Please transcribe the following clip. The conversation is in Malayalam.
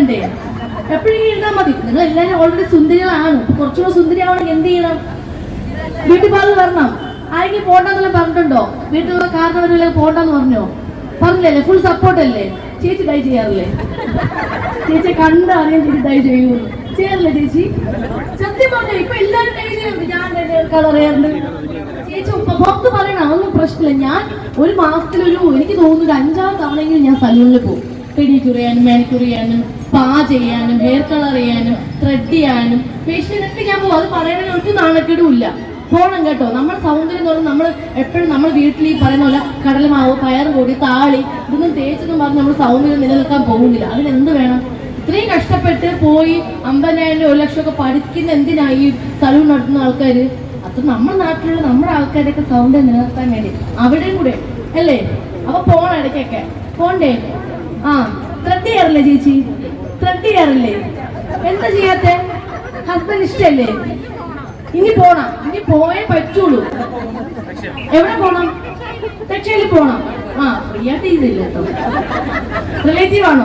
വേണ്ടേ? എപ്പോഴെങ്കിലും ഇരുന്നാൽ മതി. നിങ്ങൾ എല്ലാവരും ഓൾറെഡി സുന്ദരികളാണ്. കുറച്ചുകൂടെ സുന്ദരിയാവണമെങ്കിൽ എന്ത് ചെയ്യണം? ബ്യൂട്ടി പാർലർ വരണം. ആരെങ്കിലും പോണ്ടെന്നെല്ലാം പറഞ്ഞിട്ടുണ്ടോ? വീട്ടിലുള്ള കാരണവരെല്ലാം പോണ്ടെന്ന് പറഞ്ഞോ? പറഞ്ഞില്ലല്ലേ? ഫുൾ സപ്പോർട്ട് അല്ലേ? ചേച്ചി ഡൈ ചെയ്യാറില്ലേ? ചേച്ചിയെ കണ്ടറിയാൻ ചേച്ചി ഡൈ ചെയ്യൂ ചെയ്യാറില്ലേ ചേച്ചി? സത്യം പറഞ്ഞോ, ഇപ്പൊ എല്ലാവരും ഡൈ ചെയ്യുന്നുണ്ട്. ഞാൻ കളർ ചെയ്യാറുണ്ട്. ചേച്ചി പുറത്ത് പറയണം, അതൊന്നും പ്രശ്നമില്ല. ഞാൻ ഒരു മാസത്തിലൊരു എനിക്ക് തോന്നുന്നു 5-6 തവണയെങ്കിലും ഞാൻ സലൂണിൽ പോകും. പെഡിക്യൂർ ചെയ്യാനും മാനിക്യൂർ ചെയ്യാനും സ്പാ ചെയ്യാനും ഹെയർ കളർ ചെയ്യാനും ത്രെഡ് ചെയ്യാനും ഫേഷ്യലിനൊക്കെ ഞാൻ പോകും. അത് പറയണതിന് ഒരു നാണക്കേടും ഇല്ല. പോണം കേട്ടോ. നമ്മുടെ സൗന്ദര്യം എന്ന് പറഞ്ഞാൽ നമ്മൾ എപ്പോഴും നമ്മൾ വീട്ടിൽ ഈ പറയുന്ന പോലെ കടലമാവ്, പയർ പൊടി, താളി ഇതൊന്നും തേച്ചെന്നും പറഞ്ഞ് നമ്മുടെ സൗന്ദര്യം നിലനിൽക്കാൻ പോകുന്നില്ല. അതിനെന്ത് വേണം? ഇത്രയും കഷ്ടപ്പെട്ട് പോയി 50,000 1 ലക്ഷം ഒക്കെ പഠിക്കുന്ന എന്തിനായി സലൂൺ നടത്തുന്ന ആൾക്കാർ? അത് നമ്മുടെ നാട്ടിലുള്ള നമ്മുടെ ആൾക്കാരൊക്കെ സൗന്ദര്യം നിലനിർത്താൻ വേണ്ടി അവിടെയും കൂടെ അല്ലേ? അപ്പൊ പോണം, ഇടയ്ക്കൊക്കെ പോണ്ടേ? ആ, ത്രെഡ് ചെയ്യാറില്ലേ ചേച്ചി? ത്രെഡ് ചെയ്യാറില്ലേ? എന്താ ചെയ്യാത്തെ? ഹസ്ബൻഡ് ഇഷ്ടല്ലേ? ഇനി പോണം. ഇനി പോയേ പറ്റുള്ളൂ. എവിടെ പോണം? ദക്ഷയിൽ പോണം. ആ, ഫ്രീ ആയിട്ട് ചെയ്തില്ല കേട്ടോ. റിലേറ്റീവ് ആണോ?